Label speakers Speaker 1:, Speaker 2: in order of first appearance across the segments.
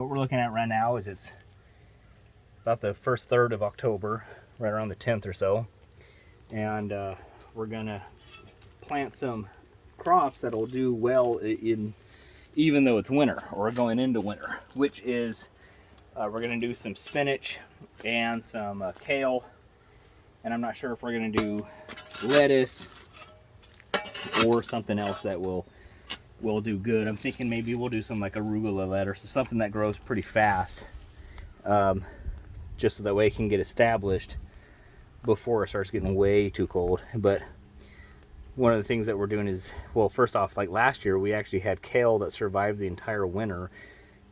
Speaker 1: What we're looking at right now is it's about the first third of October, right around the 10th or so. And we're gonna plant some crops that'll do well in even though it's winter or going into winter, which is we're gonna do some spinach and some kale, and I'm not sure if we're gonna do lettuce or something else that will do good. I'm thinking maybe we'll do some like arugula lettuce or something that grows pretty fast, just so that way it can get established before it starts getting way too cold. But one of the things that we're doing is, well, first off, like last year we actually had kale that survived the entire winter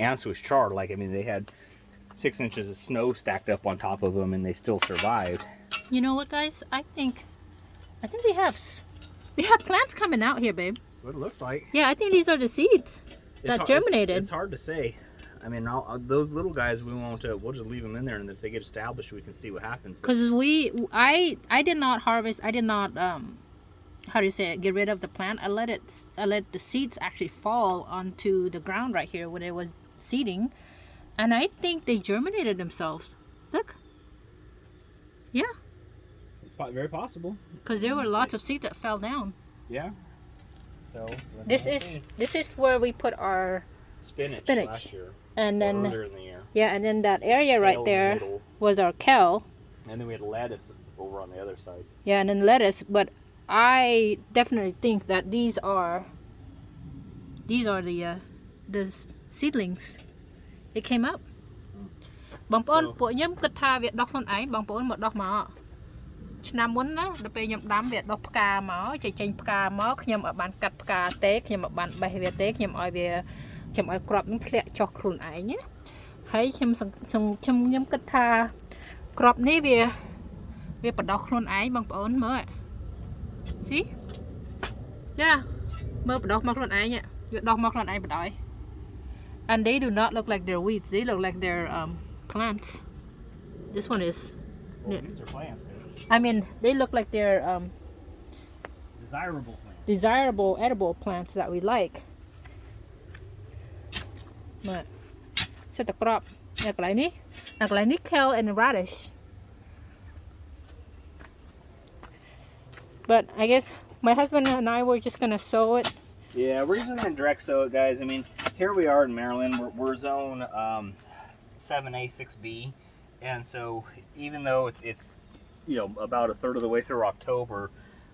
Speaker 1: and so was charred. Like, I mean, they had 6 inches of snow stacked up on top of them and they still survived.
Speaker 2: You know what, guys? I think we have plants coming out here, babe.
Speaker 1: That's what it looks like.
Speaker 2: Yeah, I think these are the seeds that germinated.
Speaker 1: It's hard to say. I mean, those little guys, we'll just leave them in there, and if they get established, we can see what happens.
Speaker 2: Because I did not harvest. I did not how do you say it? Get rid of the plant. I let the seeds actually fall onto the ground right here when it was seeding, and I think they germinated themselves. Look. Yeah.
Speaker 1: It's very possible.
Speaker 2: Because there were lots of seeds that fell down.
Speaker 1: Yeah. So
Speaker 2: this is where we put our
Speaker 1: spinach last year,
Speaker 2: and then
Speaker 1: earlier in the year.
Speaker 2: Yeah, and then that area
Speaker 1: Kale
Speaker 2: right there was our kale.
Speaker 1: And then we had lettuce over on the other side.
Speaker 2: Yeah, and then lettuce. But I definitely think that these are the seedlings. It came up. បងប្អូនពួកខ្ញុំគិតថាវាដុះខ្លួនឯងបងប្អូនមកដុះមកឆ្នាំមុនណាដល់ពេលខ្ញុំដាំវាដុះផ្កាមកចេញផ្កាមកខ្ញុំអត់បានកាត់ផ្កាទេខ្ញុំអត់បានបេះវាទេខ្ញុំឲ្យគ្រាប់នេះធ្លាក់ចុះខ្លួនឯងណាហើយខ្ញុំគិតថាគ្រាប់នេះវាបដោះខ្លួនឯងបងប្អូនមើលស៊ីចាមើលបដោះមកខ្លួនឯងវាដោះមកខ្លួនឯងបដ ாய் and they do not look like they're weeds. They look like they're plants. This one is
Speaker 1: these are plants, dude.
Speaker 2: I mean, they look like they're
Speaker 1: desirable
Speaker 2: edible plants that we like. But set the crop. Like kale and radish. But I guess my husband and I were just gonna sow it.
Speaker 1: Yeah, we're just gonna direct sow it, guys. I mean, here we are in Maryland. We're zone 7A, 6B, and so even though it's about a third of the way through October,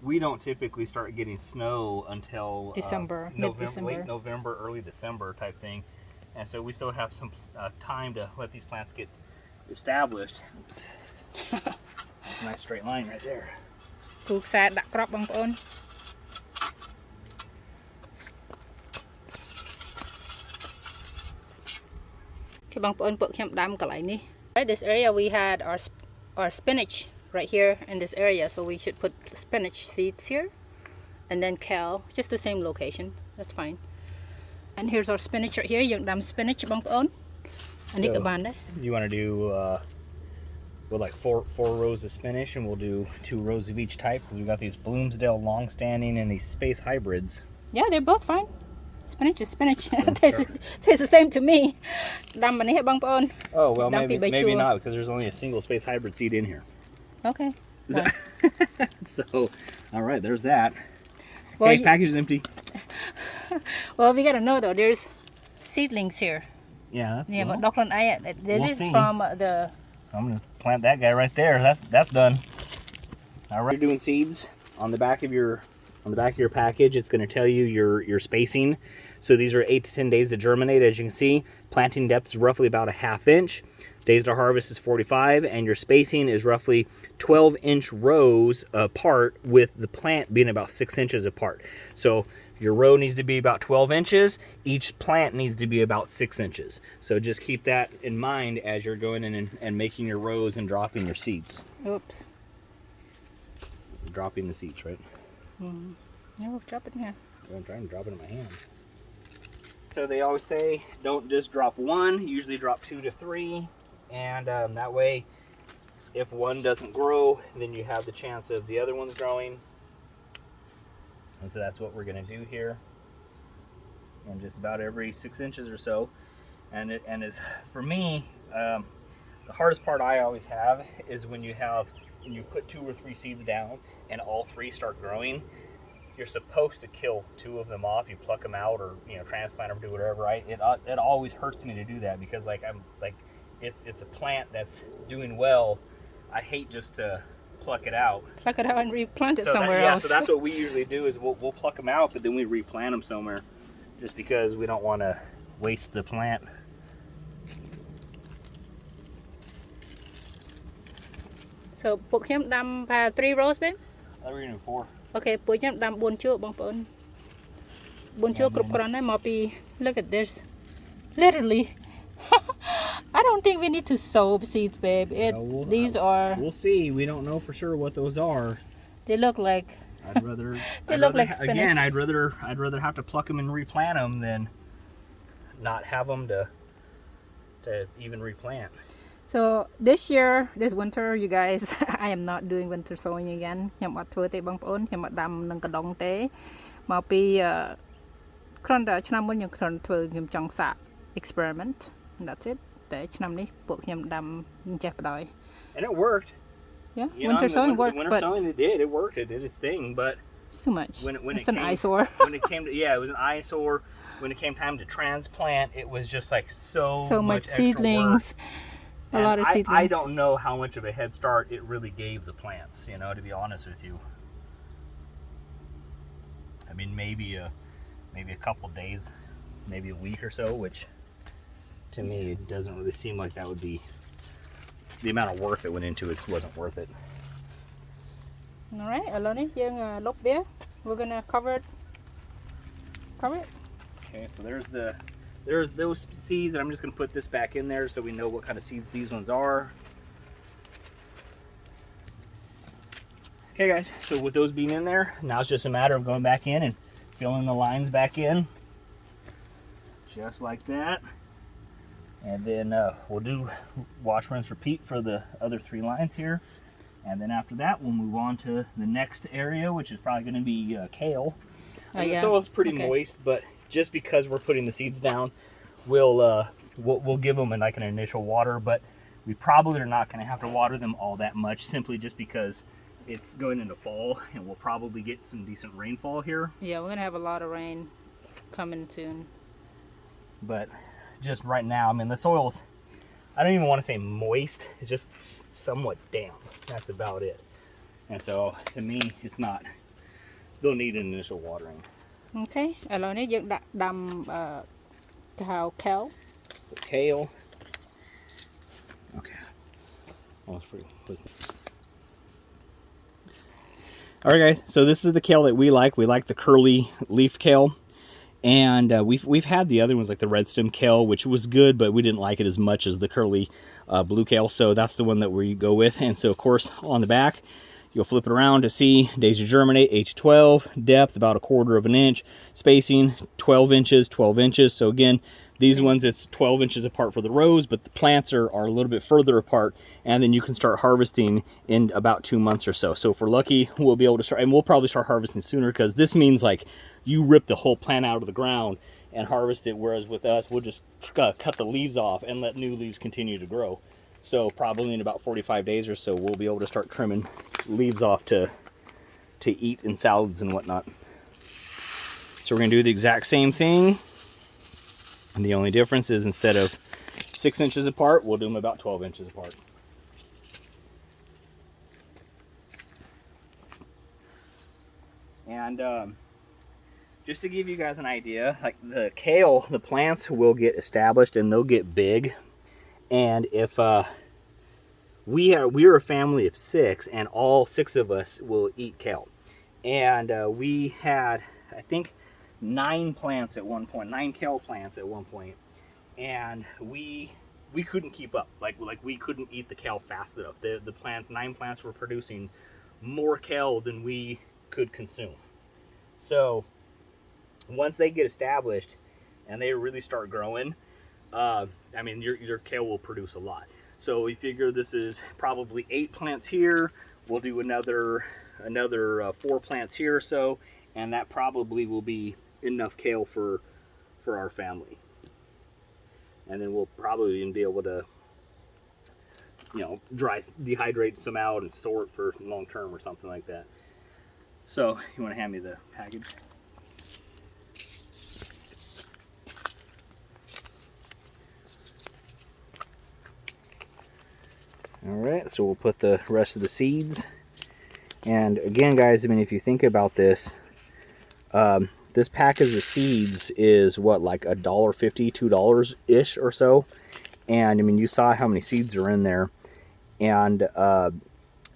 Speaker 1: we don't typically start getting snow until
Speaker 2: December,
Speaker 1: late November, early December type thing, and so we still have some time to let these plants get established. Oops. Nice straight line right there.
Speaker 2: គូខ្សែដាក់គ្រាប់បងប្អូន Okay, បងប្អូនពួកខ្ញុំដាំកន្លែងនេះ Right, this area we had our spinach right here in this area, so we should put spinach seeds here and then kale, just the same location. That's fine. And here's our spinach right here. យើងដាំ spinach បងប្អូន អានេះក៏បានដែរ
Speaker 1: You want to do like four rows of spinach, and we'll do 2 rows of each type because we've got these Bloomsdale long-standing and these space hybrids.
Speaker 2: Yeah, they're both fine. Spinach is spinach. Tastes the same to me.
Speaker 1: Oh, well, maybe not, because there's only a single space hybrid seed in here.
Speaker 2: Okay.
Speaker 1: So, all right, there's that.
Speaker 2: Well,
Speaker 1: hey, package is empty.
Speaker 2: Well, we gotta know though. There's seedlings here.
Speaker 1: Yeah.
Speaker 2: But Dockland, this is from the.
Speaker 1: I'm gonna plant that guy right there. That's done. All right. You're doing seeds on the back of your package. It's going to tell you your spacing. So these are 8 to 10 days to germinate. As you can see, planting depth is roughly about a 1/2 inch. Days to harvest is 45, and your spacing is roughly 12-inch rows apart, with the plant being about 6 inches apart. So your row needs to be about 12 inches. Each plant needs to be about 6 inches. So just keep that in mind as you're going in and making your rows and dropping your seeds.
Speaker 2: Oops.
Speaker 1: Dropping the seeds, right?
Speaker 2: No, drop it in here.
Speaker 1: I'm trying to drop it in my hand. So they always say don't just drop 1, usually drop 2 to 3, and that way if one doesn't grow, then you have the chance of the other ones growing. And so that's what we're going to do here. And just about every 6 inches or so. And is for me, the hardest part I always have is when you put 2 or 3 seeds down and all 3 start growing. You're supposed to kill 2 of them off. You pluck them out, or transplant them, do whatever. Right? It always hurts me to do that, because it's a plant that's doing well. I hate just to pluck it out.
Speaker 2: Pluck it out and replant it somewhere
Speaker 1: else.
Speaker 2: else.
Speaker 1: So that's what we usually do, is we'll pluck them out, but then we replant them somewhere, just because we don't want to waste the plant.
Speaker 2: So ពួកខ្ញុំដាំ 3 rows babe.
Speaker 1: I think we're gonna do 4.
Speaker 2: Okay, ពួកខ្ញុំដាំ 4 ជួរបងប្អូន 4 ជួរគ្រប់គ្រាន់ហើយមកពី Look at this. Literally. I don't think we need to sow seeds, babe. These are.
Speaker 1: We'll see. We don't know for sure what those are.
Speaker 2: They look like.
Speaker 1: I'd rather.
Speaker 2: They look like spinach.
Speaker 1: Again, I'd rather have to pluck them and replant them than not have them to even replant.
Speaker 2: So this year, this winter, you guys, I am not doing winter sowing again. ខ្ញុំអត់ធ្វើទេបងប្អូន ខ្ញុំអត់ដាំនឹងកណ្ដុងទេ មកពីគ្រាន់តែឆ្នាំមុនខ្ញុំគ្រាន់ធ្វើខ្ញុំចង់សាក experiment and that's it. តែឆ្នាំនេះពួកខ្ញុំដាំចេះបដ ாய் .
Speaker 1: And it worked.
Speaker 2: Yeah, winter sowing worked.
Speaker 1: Winter sowing, it did. It worked. It did its thing, but
Speaker 2: it's too much. It's an eyesore.
Speaker 1: When it came to it was an eyesore. When it came time to transplant, it was just like so
Speaker 2: much seedlings. A lot of seedlings.
Speaker 1: I don't know how much of a head start it really gave the plants, to be honest with you. I mean, maybe a couple days, maybe a week or so, which to me it doesn't really seem like that would be the amount of work that went into it wasn't worth it.
Speaker 2: All right, ឥឡូវនេះយើង លុបវា We're gonna cover it.
Speaker 1: Okay, so there's those seeds, and I'm just going to put this back in there so we know what kind of seeds these ones are. Okay guys, so with those being in there, now it's just a matter of going back in and filling the lines back in. Just like that. And then we'll do wash, rinse, repeat for the other 3 lines here. And then after that, we'll move on to the next area, which is probably going to be kale. The soil's pretty moist, but just because we're putting the seeds down, we'll give them like an initial water, but we probably are not going to have to water them all that much, simply just because it's going into fall and we'll probably get some decent rainfall here.
Speaker 2: Yeah, we're gonna have a lot of rain coming soon.
Speaker 1: But just right now, I mean, the soil's, I don't even want to say moist, it's just somewhat damp. That's about it. And so to me, it's not, they'll need an initial watering.
Speaker 2: Okay, ឥឡូវនេះយើងដាក់ដាំគេហៅ Kale.
Speaker 1: So kale. Okay. Almost free. Alright guys, so this is the kale that we like. We like the curly leaf kale. And we've had the other ones like the red stem kale, which was good, but we didn't like it as much as the curly blue kale. So that's the one that we go with. And so of course on the back, you'll flip it around to see days to germinate, age 12, depth about 1/4 of an inch, spacing 12 inches, 12 inches. So again, these ones, it's 12 inches apart for the rows, but the plants are a little bit further apart, and then you can start harvesting in about 2 months or so. So if we're lucky, we'll be able to start, and we'll probably start harvesting sooner, because this means like you rip the whole plant out of the ground and harvest it, whereas with us, we'll just cut the leaves off and let new leaves continue to grow. So probably in about 45 days or so, we'll be able to start trimming leaves off to eat in salads and whatnot. So we're gonna do the exact same thing. And the only difference is, instead of 6 inches apart, we'll do them about 12 inches apart. And just to give you guys an idea, like the kale, the plants will get established and they'll get big. And if we're a family of 6, and all 6 of us will eat kale. And we had, I think, 9 plants at one point, 9 kale plants at one point, and we couldn't keep up. Like we couldn't eat the kale fast enough. The plants, 9 plants were producing more kale than we could consume. So once they get established and they really start growing, I mean, your kale will produce a lot. So we figure this is probably 8 plants here. We'll do another 4 plants here or so, and that probably will be enough kale for our family. and then we'll probably even be able to, you know, dehydrate some out and store it for long term or something like that. So you want to hand me the package? All right, so we'll put the rest of the seeds. And again, guys, I mean, if you think about this, this package of seeds is what, like $1.50, $2 ish or so. And I mean, you saw how many seeds are in there. And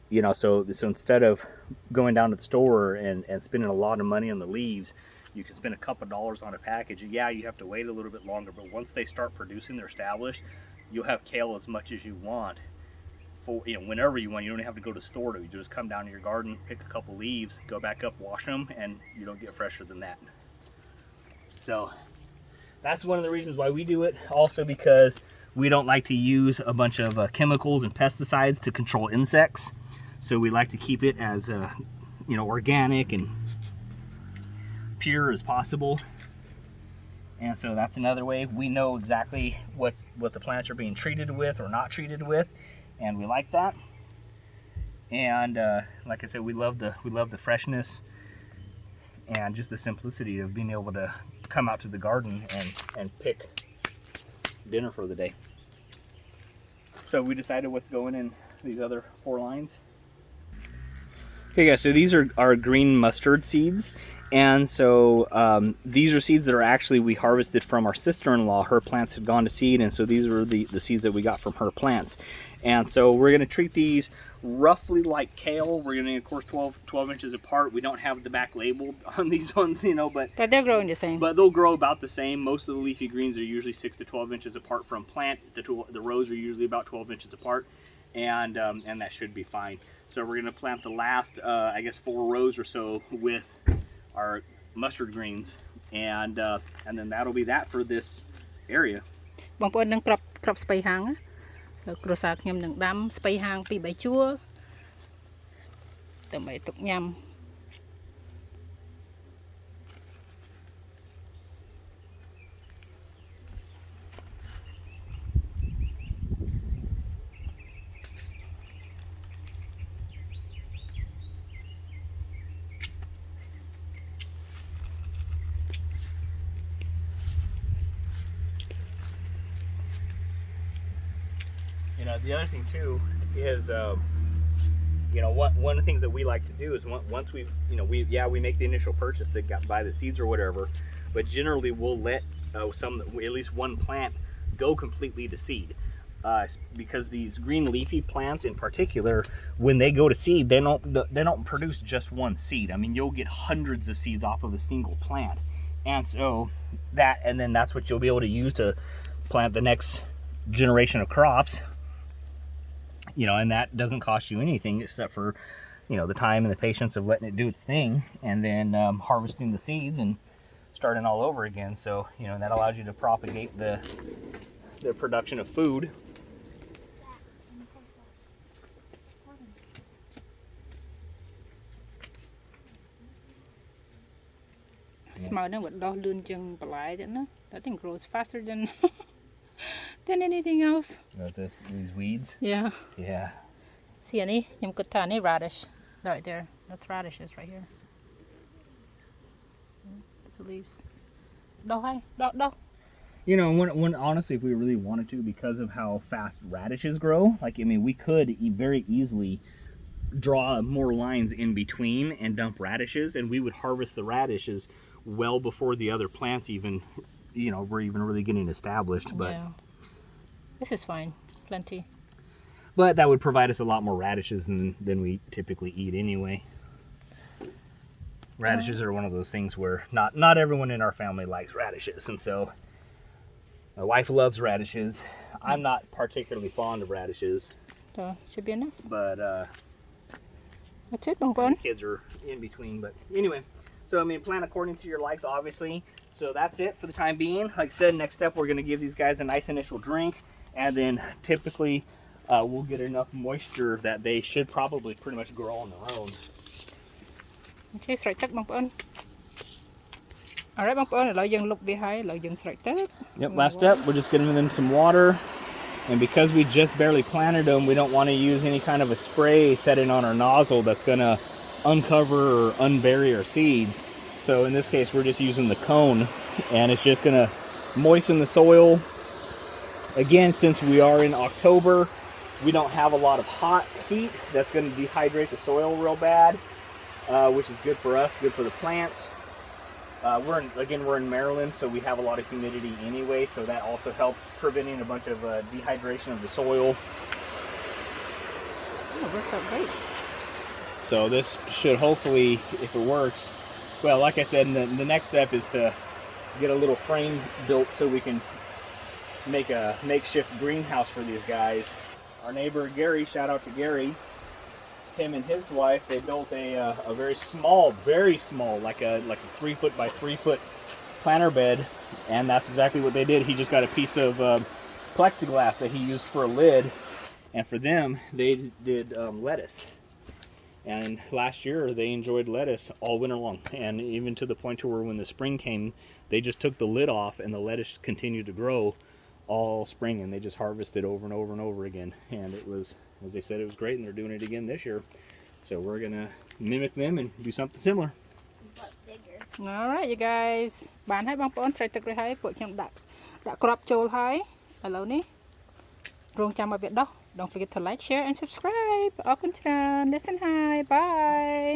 Speaker 1: you know, so instead of going down to the store and spending a lot of money on the leaves, you can spend a couple dollars on a package. Yeah, you have to wait a little bit longer, but once they start producing, they're established, you'll have kale as much as you want. For, you know, whenever you want. You don't have to go to the store to. You just come down to your garden, pick a couple leaves, go back up, wash them, and you don't get fresher than that. So that's one of the reasons why we do it. Also because we don't like to use a bunch of chemicals and pesticides to control insects. So we like to keep it as you know, organic and pure as possible. And so that's another way we know exactly what the plants are being treated with or not treated with. And we like that. And like I said, we love the freshness and just the simplicity of being able to come out to the garden and pick dinner for the day. So we decided what's going in these other 4 lines. Okay guys, so these are our green mustard seeds. And so these are seeds that are actually we harvested from our sister-in-law. Her plants had gone to seed, and so these were the seeds that we got from her plants. And so we're going to treat these roughly like kale. We're going to, of course, 12 inches apart. We don't have the back label on these ones, you know, but
Speaker 2: they're growing the same.
Speaker 1: But they'll grow about the same. Most of the leafy greens are usually 6 to 12 inches apart from plant. The rows are usually about 12 inches apart, and that should be fine. So we're going to plant the last, I guess, 4 rows or so with our mustard greens, and then that'll be that for this area.
Speaker 2: បងប្អូននឹងក្របស្ពៃហាង គ្រួសារខ្ញុំនឹងដាំស្ពៃហាង 2-3 ជួរដើម្បីទុកញ៉ាំ
Speaker 1: You know, the other thing too is, you know, one of the things that we like to do is once we've, you know, we make the initial purchase to buy the seeds or whatever, but generally we'll let at least one plant go completely to seed, because these green leafy plants in particular, when they go to seed, they don't produce just one seed. I mean, you'll get hundreds of seeds off of a single plant, and so then that's what you'll be able to use to plant the next generation of crops. You know, and that doesn't cost you anything except for, you know, the time and the patience of letting it do its thing, and then harvesting the seeds and starting all over again. So, you know, that allows you to propagate the production of food.
Speaker 2: Smell nó vẫn đo lươn chừng lại nữa nó. That thing grows faster than than anything else.
Speaker 1: These weeds?
Speaker 2: Yeah.
Speaker 1: Yeah.
Speaker 2: See any? Nhâm cất thà này radish. Right there. That's radishes right here. It's the leaves. Đo hay, đo.
Speaker 1: You know, when honestly, if we really wanted to, because of how fast radishes grow, like, I mean, we could very easily draw more lines in between and dump radishes, and we would harvest the radishes well before the other plants even, you know, were even really getting established. But
Speaker 2: yeah. This is fine. Plenty.
Speaker 1: But that would provide us a lot more radishes than we typically eat anyway. Radishes are one of those things where not everyone in our family likes radishes, and so my wife loves radishes. I'm not particularly fond of radishes.
Speaker 2: So, should be enough.
Speaker 1: But
Speaker 2: that's it, bong bon.
Speaker 1: the kids are in between. But anyway, so I mean, plan according to your likes, obviously. So that's it for the time being. Like I said, next step, we're going to give these guys a nice initial drink, and then typically we'll get enough moisture that they should probably pretty much grow on their own.
Speaker 2: Okay, straight check, bong bon. Alright បងប្អូនឥឡូវយើងលុបវាហើយឥឡូវយើងស្រេចទឹក
Speaker 1: Yep, last step, we're just giving them some water. And because we just barely planted them, we don't want to use any kind of a spray setting on our nozzle that's going to uncover or unbury our seeds. So in this case, we're just using the cone, and it's just going to moisten the soil. Again, since we are in October, we don't have a lot of hot heat that's going to dehydrate the soil real bad, which is good for us, good for the plants. We're in Maryland, so we have a lot of humidity anyway, so that also helps preventing a bunch of dehydration of the soil.
Speaker 2: Oh, it works out great.
Speaker 1: So this should hopefully, if it works, well, like I said, the next step is to get a little frame built so we can make a makeshift greenhouse for these guys. Our neighbor Gary, shout out to Gary, him and his wife, they built a very small, like a 3 foot by 3 foot planter bed, and that's exactly what they did. He just got a piece of plexiglass that he used for a lid, and for them, they did lettuce. And last year, they enjoyed lettuce all winter long, and even to the point to where when the spring came, they just took the lid off, and the lettuce continued to grow all spring, and they just harvested over and over and over again. And it was, as they said, it was great, and they're doing it again this year. So we're gonna mimic them and do something similar.
Speaker 3: But bigger.
Speaker 2: Alright you guys បានហើយបងប្អូនស្រេចទឹករួចហើយពួកខ្ញុំដាក់គ្រាប់ចូលហើយឥឡូវនេះរងចាំឲ្យវាដុះ Don't forget to like, share and subscribe អរគុណច្រើន Listen hi bye